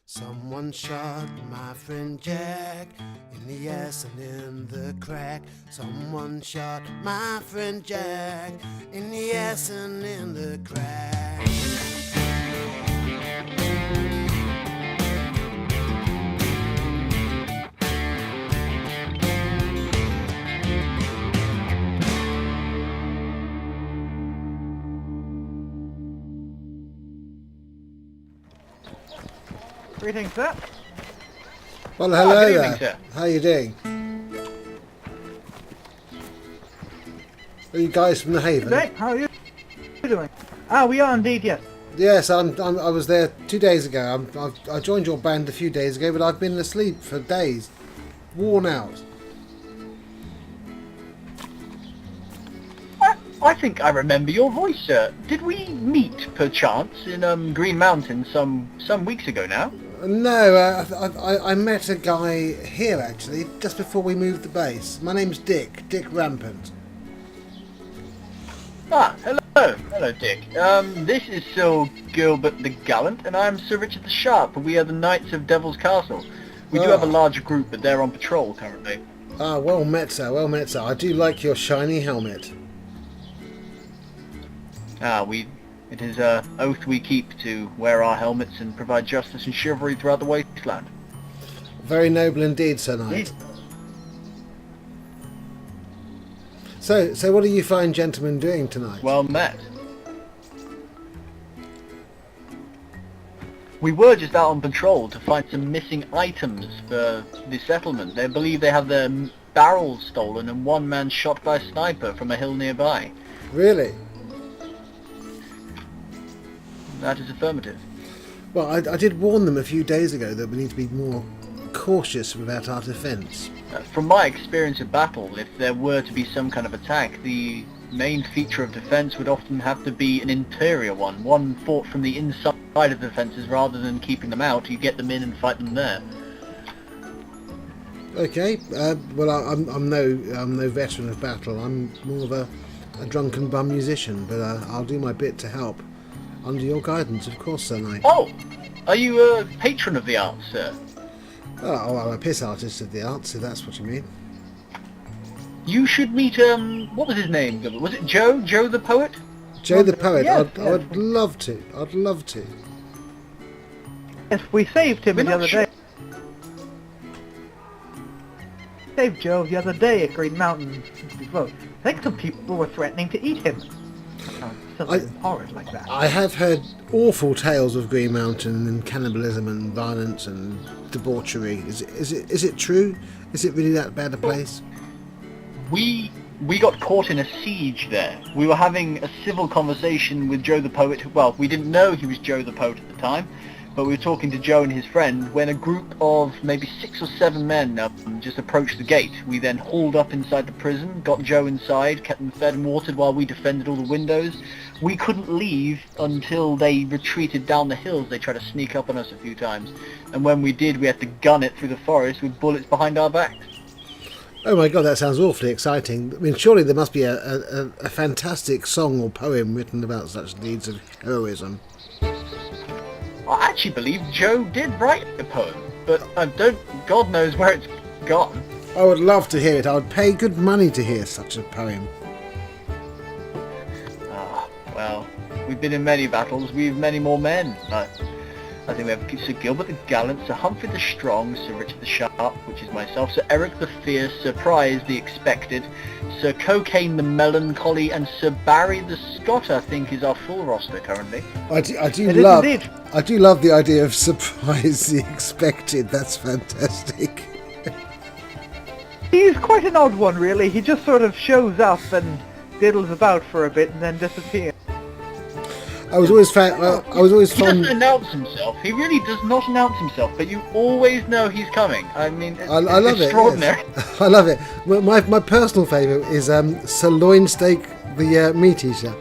Someone shot my friend Jack in the ass and in the crack. Someone shot my friend Jack in the ass and in the crack. Greetings, sir. Well, hello good there. evening, sir. How are you doing? Are you guys from the Haven? Good day. How are you doing? Ah, we are indeed, yes. Yes, I was there 2 days ago. I joined your band a few days ago, but I've been asleep for days, worn out. I think I remember your voice, sir. Did we meet, perchance, in Green Mountain some weeks ago now? No, I met a guy here actually, just before we moved the base. My name's Dick Rampant. Ah, hello, Dick. This is Sir Gilbert the Gallant, and I'm Sir Richard the Sharp. We are the Knights of Devil's Castle. We do have a larger group, but they're on patrol currently. Ah, well met, sir. Well met, sir. I do like your shiny helmet. It is an oath we keep to wear our helmets and provide justice and chivalry throughout the wasteland. Very noble indeed, Sir Knight. So what are you fine gentlemen doing tonight? Well met. We were just out on patrol to find some missing items for the settlement. They believe they have their barrels stolen and one man shot by a sniper from a hill nearby. Really? That is affirmative. Well, I did warn them a few days ago that we need to be more cautious about our defence. From my experience of battle, if there were to be some kind of attack, the main feature of defence would often have to be an interior one fought from the inside of the defences rather than keeping them out. You get them in and fight them there. Okay. Well, I'm no veteran of battle. I'm more of a drunken bum musician, but I'll do my bit to help. Under your guidance, of course, Sir Knight. Oh! Are you a patron of the arts, sir? Oh, I'm a piss artist of the arts, if that's what you mean. You should meet, what was his name? Was it Joe? Joe the poet? Joe the poet. Yes, I'd love to. I'd love to. Yes, we saved him We're the not other sure. day. Saved Joe the other day at Green Mountain. Well, I think some people were threatening to eat him. Something horrid like that. I have heard awful tales of Green Mountain and cannibalism and violence and debauchery. Is it true? Is it really that bad a place? We got caught in a siege there. We were having a civil conversation with Joe the poet. Well, we didn't know he was Joe the poet at the time, but we were talking to Joe and his friend when a group of maybe 6 or 7 men just approached the gate. We then hauled up inside the prison, got Joe inside, kept them fed and watered while we defended all the windows. We couldn't leave until they retreated down the hills. They tried to sneak up on us a few times, and when we did, we had to gun it through the forest with bullets behind our backs. Oh my god, that sounds awfully exciting. I mean, surely there must be a fantastic song or poem written about such deeds of heroism. I actually believe Joe did write a poem, but God knows where it's gone. I would love to hear it. I would pay good money to hear such a poem. Well, we've been in many battles, we've many more men. I think we have Sir Gilbert the Gallant, Sir Humphrey the Strong, Sir Richard the Sharp, which is myself, Sir Eric the Fierce, Sir Prize the Expected, Sir Cocaine the Melancholy, and Sir Barry the Scot, I think, is our full roster currently. I do It is indeed. I do love the idea of surprise the expected. That's fantastic. He's quite an odd one, really. He just sort of shows up and diddles about for a bit and then disappears. I was always He fond. doesn't announce himself. He really does not announce himself, but you always know he's coming. I mean, I love extraordinary. it. Yes. I love it. My personal favourite is Sirloin Steak, the meat eater.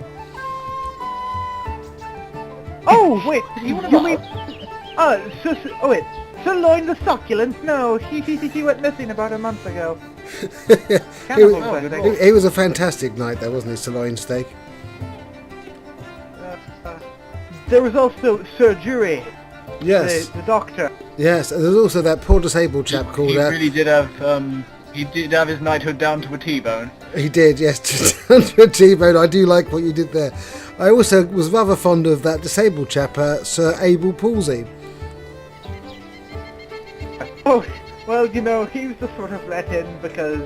Oh, wait. You You mean... wait. Sirloin the Succulent? No, he went missing about a month ago. Cannibal, I think. He was a fantastic night, though, wasn't he, Sirloin Steak? There was also Sir Jury. Yes. The doctor. Yes, and there's also that poor disabled chap called... He really did have, he did have his knighthood down to a T-bone. He did, yes, to a T-bone. I do like what you did there. I also was rather fond of that disabled chap, Sir Abel Palsy. Oh, well, you know, he was just sort of let in because,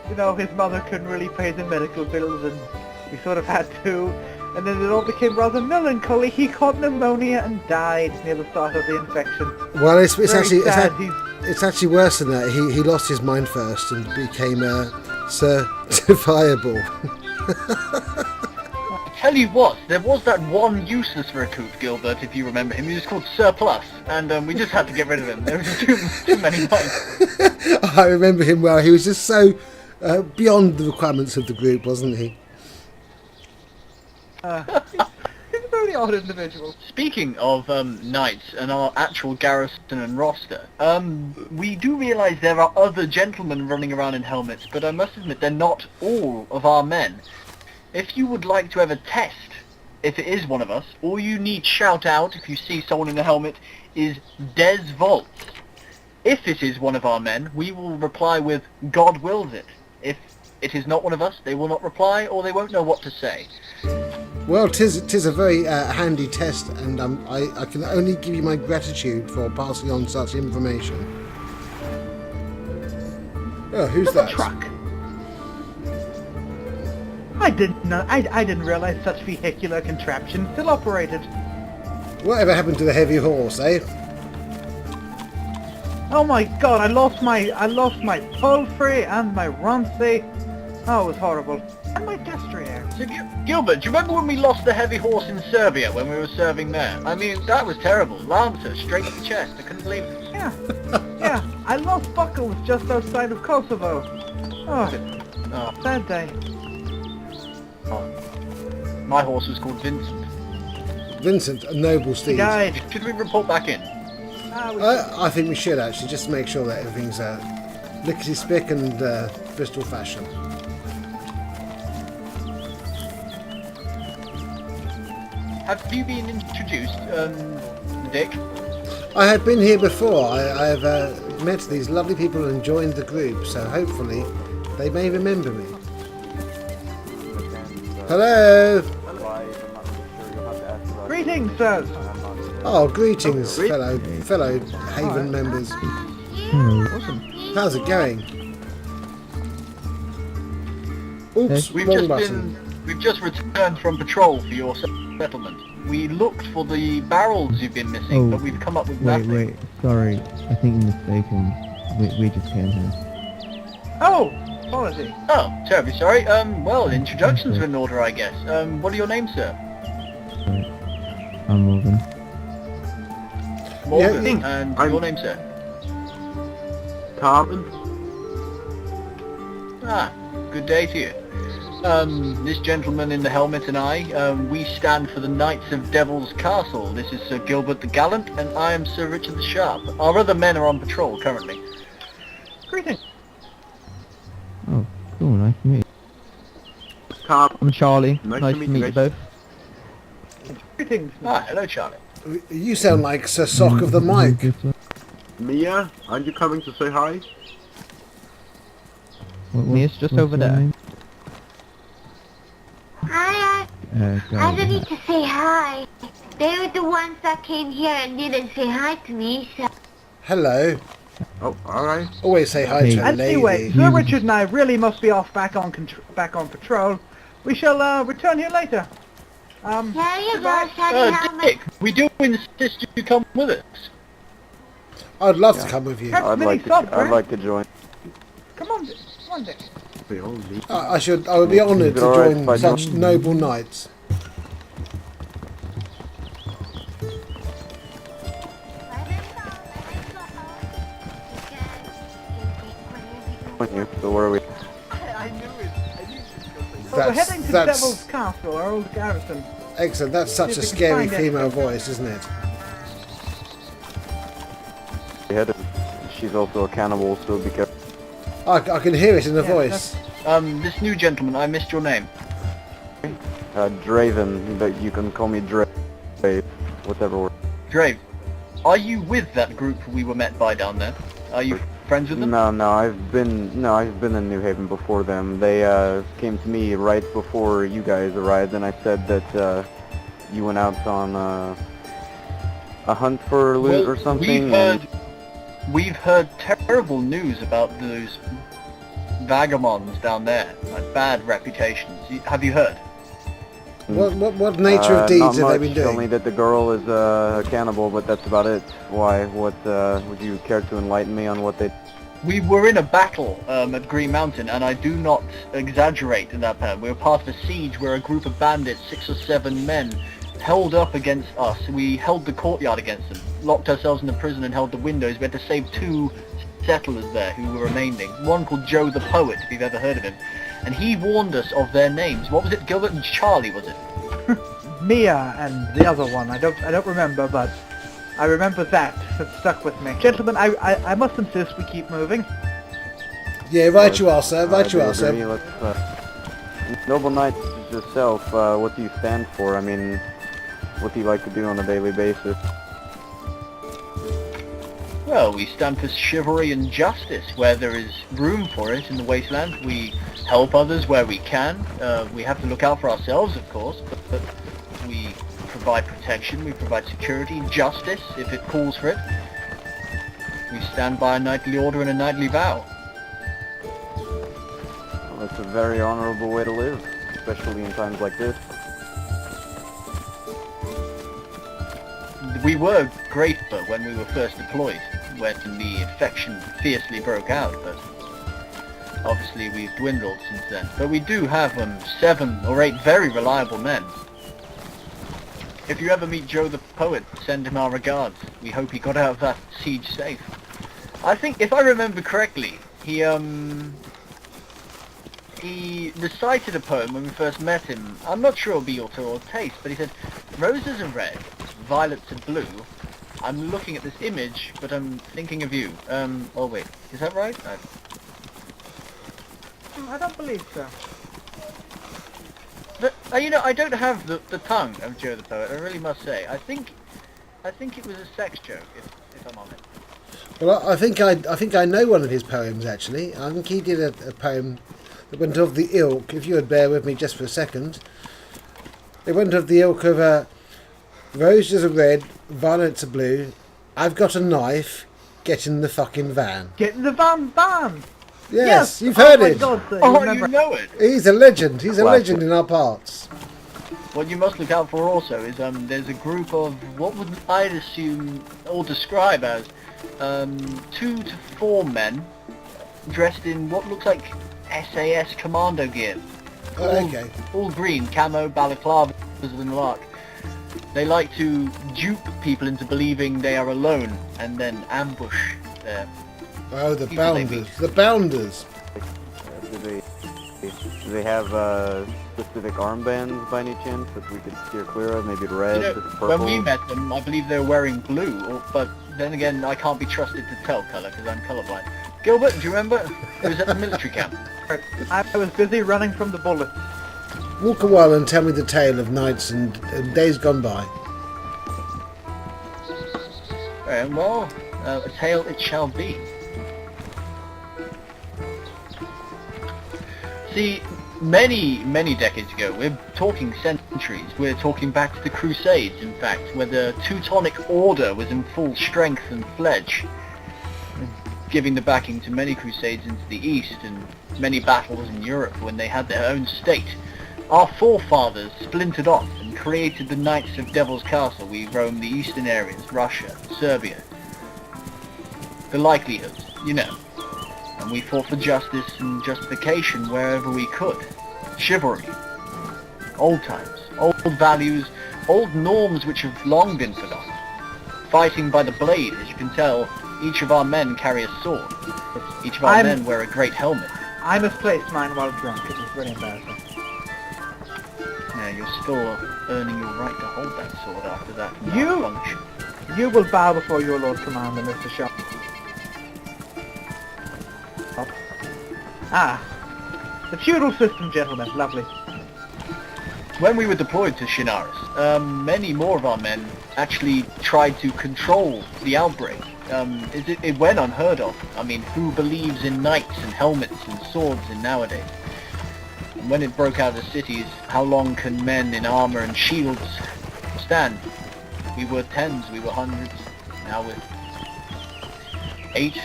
you know, his mother couldn't really pay the medical bills and we sort of had to. And then it all became rather melancholy. He caught pneumonia and died near the start of the infection. Well, it's actually sad. it's actually worse than that. He lost his mind first and became certifiable. Tell you what, there was that one useless recruit, Gilbert, if you remember him. He was called Surplus, and we just had to get rid of him. There was too many minds. I remember him well. He was just so beyond the requirements of the group, wasn't he? He's a very odd individual. Speaking of knights and our actual garrison and roster, we do realise there are other gentlemen running around in helmets, but I must admit they're not all of our men. If you would like to have a test, if it is one of us, all you need shout out if you see someone in a helmet is Des Volts. If it is one of our men, we will reply with God wills it. If it is not one of us, they will not reply or they won't know what to say. Well, tis a very handy test, and I can only give you my gratitude for passing on such information. Oh, who's that? Truck. I didn't know. I didn't realise such vehicular contraption still operated. Whatever happened to the heavy horse, eh? Oh my God! I lost my palfrey and my Roncy. Oh, it was horrible. And my destrier. So, Gilbert, do you remember when we lost the heavy horse in Serbia when we were serving there? I mean, that was terrible. Lancer, straight to the chest. I couldn't believe it. Yeah, yeah. I lost Buckles just outside of Kosovo. Oh, sad day. Oh. My horse was called Vincent. Vincent, a noble steed. He died. Should we report back in? I think we should actually, just to make sure that everything's lickety-spick and Bristol fashion. Have you been introduced, Dick? I have been here before. I have met these lovely people and joined the group, so hopefully they may remember me. Hello! Greetings, sirs. Oh, greetings, fellow Haven members. Awesome. How's it going? Oops, wrong button. We've just returned from patrol for your settlement. We looked for the barrels you've been missing, but we've come up with nothing. Wait, sorry. I think you're mistaken. We just came here. Oh, apology. Oh, terribly sorry. Well, introductions are in order, I guess. What are your names, sir? Sorry. I'm Morgan. Morgan, and your name, sir? Carmen. Ah, good day to you. This gentleman in the helmet and I, we stand for the Knights of Devil's Castle. This is Sir Gilbert the Gallant, and I am Sir Richard the Sharp. Our other men are on patrol currently. Greetings. Oh, cool. Nice to meet you. Carmen. I'm Charlie. Nice to meet you both. Greetings. Ah, hello, Charlie. You sound like Sir Sock of the Mic. Mia, aren't you coming to say hi? Mia's just over there. Hi, I Garden. don't need to say hi. They were the ones that came here and didn't say hi to me, so... Hello. Oh, alright. Always say hi to a lady. Anyway, Sir Richard and I really must be off back on patrol. We shall return here later. There you go, goodbye. Shiny Helmet. Dick, we do insist you come with us. I'd love to come with you. That's mini soft, I'd like to join. Come on, Dick. We all need. I would be honoured to join such noble knights. So where are we? Well, we're heading to Devil's Castle, our old garrison. Excellent. That's such a See if we can scary find female anything. voice, isn't it? We headed. She's also a cannibal, so be careful. I can hear it in the Yeah, voice. This new gentleman, I missed your name. Draven, but you can call me Drave. Whatever. Drave. Are you with that group we were met by down there? Are you friends with them? No, I've been in New Haven before them. They came to me right before you guys arrived, and I said that you went out on a hunt for loot or something. We've heard terrible news about those vagabonds down there, like bad reputations. Have you heard? What nature of deeds not have they much, been doing? only that the girl is a cannibal, but that's about it. Why? What would you care to enlighten me on what they... We were in a battle at Green Mountain, and I do not exaggerate in that part. We were part of a siege where a group of bandits, 6 or 7 men, held up against us. We held the courtyard against them, locked ourselves in the prison and held the windows. We had to save 2 settlers there who were remaining. One called Joe the Poet, if you've ever heard of him. And he warned us of their names. What was it? Gilbert and Charlie, was it? Mia and the other one. I don't remember, but I remember that. It stuck with me. Gentlemen, I must insist we keep moving. Yeah, right you are, sir. Right you I are, sir. agree. Let's, Noble Knights yourself, what do you stand for? I mean, what do you like to do on a daily basis? Well, we stand for chivalry and justice where there is room for it in the wasteland. We help others where we can. We have to look out for ourselves, of course, but we provide protection, we provide security, justice, if it calls for it. We stand by a knightly order and a knightly vow. Well, that's a very honorable way to live, especially in times like this. We were grateful when we were first deployed, when the infection fiercely broke out, but obviously we've dwindled since then. But we do have 7 or 8 very reliable men. If you ever meet Joe the Poet, send him our regards. We hope he got out of that siege safe. I think, if I remember correctly, he recited a poem when we first met him. I'm not sure it'll be your taste, but he said, "Roses are red, violets are blue. I'm looking at this image, but I'm thinking of you." Oh wait, is that right? I don't believe so. But, you know, I don't have the tongue of Joe the Poet, I really must say. I think it was a sex joke, if I'm honest. Well, I think I know one of his poems, actually. I think he did a poem that went of the ilk, if you would bear with me just for a second. It went of the ilk of roses are red, violets are blue. I've got a knife. Get in the fucking van. Get in the van! Yes, you've heard it. God, so Oh, remember. you know it! He's a legend. He's a Classic. legend in our parts. What you must look out for also is there's a group of what would I'd assume or describe as 2 to 4 men dressed in what looks like SAS commando gear. Okay. All green, camo, balaclavas and the like. They like to dupe people into believing they are alone and then ambush them. Oh, the People they bounders. The bounders. Do they have specific armbands by any chance that we could steer clear of? Maybe red, You know, purple? when we met them, I believe they were wearing blue, but then again, I can't be trusted to tell colour because I'm colourblind. Gilbert, do you remember? It was at the military camp. I was busy running from the bullets. Walk a while and tell me the tale of nights and days gone by. Well, a tale it shall be. See, many decades ago, we're talking centuries, we're talking back to the Crusades, in fact, where the Teutonic Order was in full strength and fledge, giving the backing to many crusades into the East and many battles in Europe when they had their own state. Our forefathers splintered off and created the Knights of Devil's Castle. We roamed the eastern areas, Russia, Serbia. The likelihoods, you know. And we fought for justice and justification wherever we could. Chivalry. Old times. Old values. Old norms which have long been forgotten. Fighting by the blade, as you can tell, each of our men carry a sword. Each of our men wear a great helmet. I misplaced mine while drunk. It was really embarrassing. Now, you're still earning your right to hold that sword after that You- malfunction. You will bow before your Lord Commander, Mr. Shaw. Ah, the feudal system, gentlemen. Lovely. when we were deployed to Shinaris, many more of our men actually tried to control the outbreak. It went unheard of. I mean, who believes in knights and helmets and swords in nowadays? And when it broke out of the cities, how long can men in armor and shields stand? We were tens, we were hundreds, now we're 8,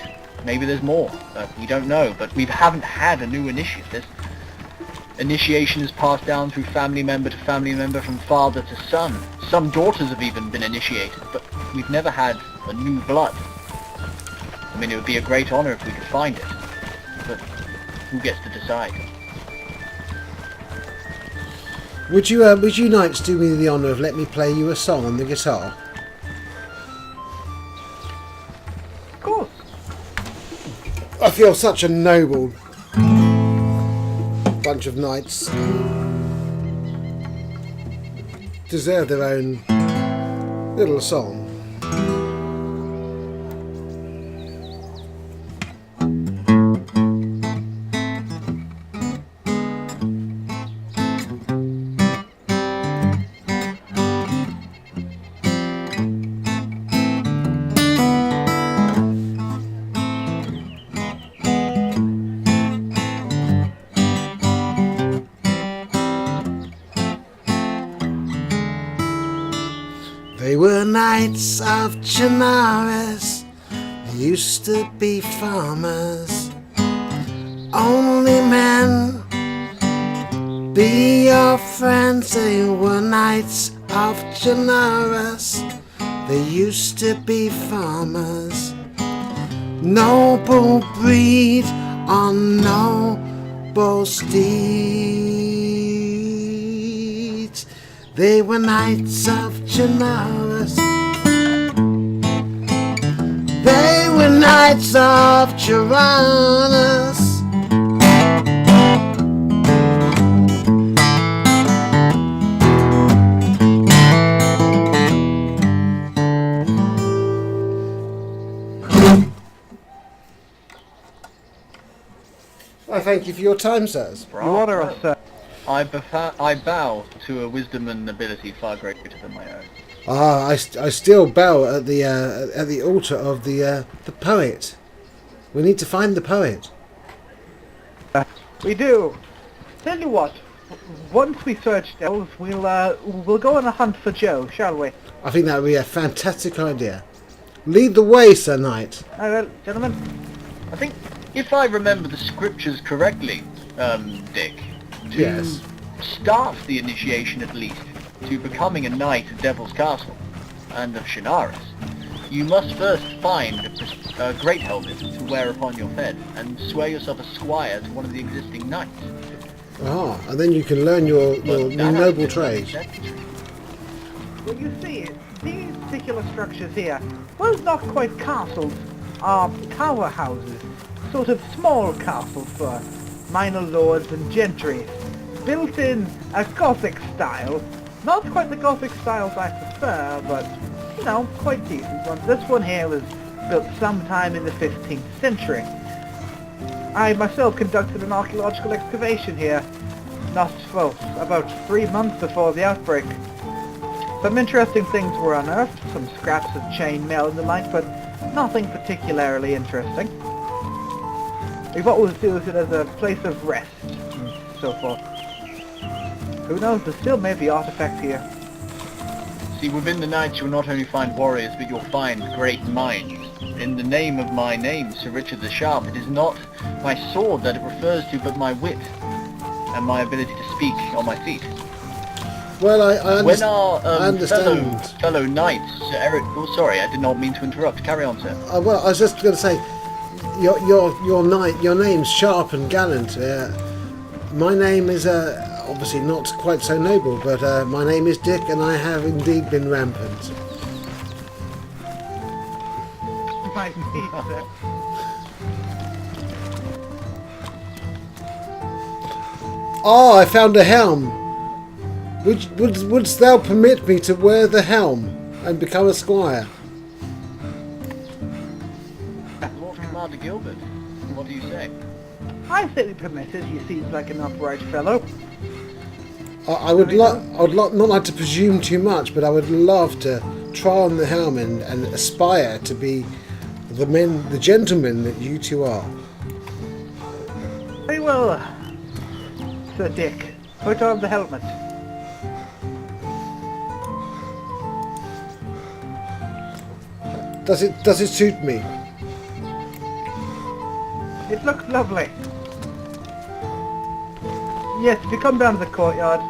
maybe there's more. We don't know, but we haven't had a new initiate. Initiation is passed down through family member to family member, from father to son. Some daughters have even been initiated, but we've never had a new blood. I mean, it would be a great honor if we could find it, but who gets to decide? Would you knights do me the honour of let me play you a song on the guitar? Of course. I feel such a noble bunch of knights. Deserve their own little song. They were knights of Chinaris, they used to be farmers. Only men be your friends. They were knights of Chinaris, they used to be farmers. Noble breed on noble steeds. They were knights of Chinaris. They were knights of Chinaris. I thank you for your time, sirs. You honour us, sir. I bow to a wisdom and ability far greater than my own. I still bow at the altar of the poet. We need to find the poet. We do. Tell you what, once we search Dells, we'll go on a hunt for Joe, shall we? I think that would be a fantastic idea. Lead the way, Sir Knight. Well, gentlemen. I think, if I remember the scriptures correctly, Dick, to Yes. start the initiation at least, to becoming a knight of Devil's Castle and of Shinaris, you must first find a great helmet to wear upon your head and swear yourself a squire to one of the existing knights. Ah, and then you can learn your That noble has been trade. Well, you see, these particular structures here, well, not quite castles, are tower houses, sort of small castles for minor lords and gentry, built in a Gothic style. Not quite the Gothic styles I prefer, but, you know, quite decent ones. This one here was built sometime in the 15th century. I myself conducted an archaeological excavation here, about 3 months before the outbreak. Some interesting things were unearthed, some scraps of chain mail and the like, but nothing particularly interesting. We've always used it as a place of rest, and so forth. Who knows, there still may be artifacts here. See, within the Knights you'll not only find warriors, but you'll find great minds. In the name of my name, Sir Richard the Sharp, it is not my sword that it refers to, but my wit, and my ability to speak on my feet. Well, I When our understand. fellow knights, Sir Eric... Oh, sorry, I did not mean to interrupt. Carry on, sir. Well, I was just going to say, your knight, your name's sharp and gallant. My name is obviously not quite so noble, but my name is Dick, and I have indeed been rampant. My feet, sir. Ah, I found a helm. Wouldst thou permit me to wear the helm and become a squire? Lord Commander Gilbert, what do you say? I say we permitted, he seems like an upright fellow. I would not like to presume too much, but I would love to try on the helm and aspire to be the gentlemen that you two are. Very well, Sir Dick. Put on the helmet. Does it suit me? It looks lovely. Yes, if you come down to the courtyard,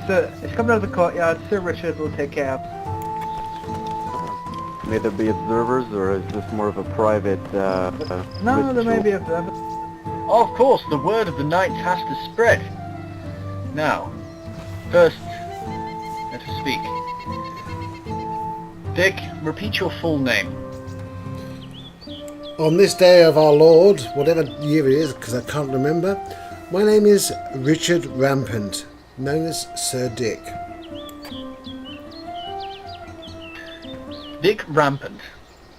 Sir Richard will take care of. May there be observers, or is this more of a private, No, there may ritual? be observers. Of course, the word of the knights has to spread. Now, first, let us speak. Dick, repeat your full name. On this day of our Lord, whatever year it is, because I can't remember, my name is Richard Rampant, known as Sir Dick. Dick Rampant.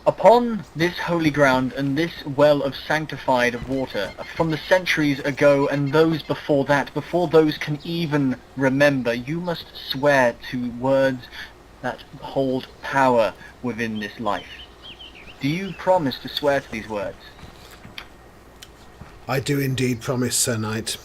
Upon this holy ground and this well of sanctified water, from the centuries ago and those before that, before those can even remember, you must swear to words that hold power within this life. Do you promise to swear to these words? I do indeed promise, Sir Knight.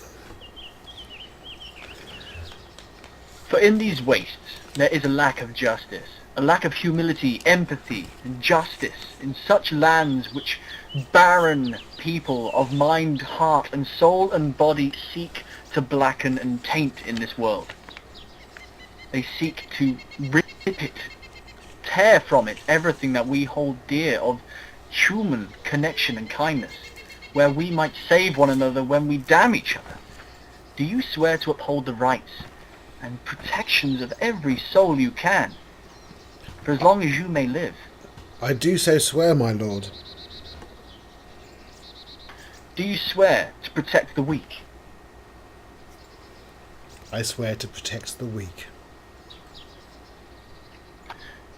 For in these wastes there is a lack of justice, a lack of humility, empathy, and justice in such lands which barren people of mind, heart, and soul and body seek to blacken and taint in this world. They seek to rip it, tear from it everything that we hold dear of human connection and kindness, where we might save one another when we damn each other. Do you swear to uphold the rights and protections of every soul you can, for as long as you may live? I do so swear, my lord. Do you swear to protect the weak? I swear to protect the weak.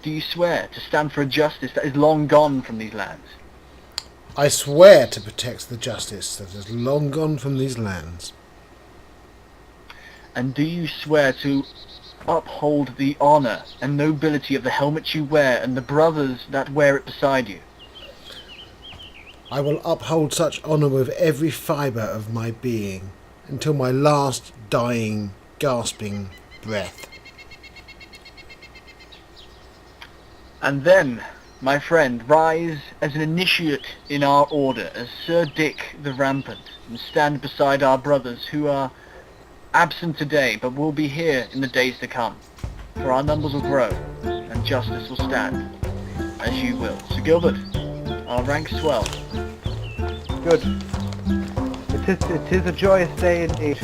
Do you swear to stand for a justice that is long gone from these lands? I swear to protect the justice that is long gone from these lands. And do you swear to uphold the honour and nobility of the helmet you wear and the brothers that wear it beside you? I will uphold such honour with every fibre of my being, until my last dying, gasping breath. And then, my friend, rise as an initiate in our order, as Sir Dick the Rampant, and stand beside our brothers who are absent today, but will be here in the days to come. For our numbers will grow, and justice will stand, as you will. Sir Gilbert, our ranks swell. Good. It is a joyous day indeed.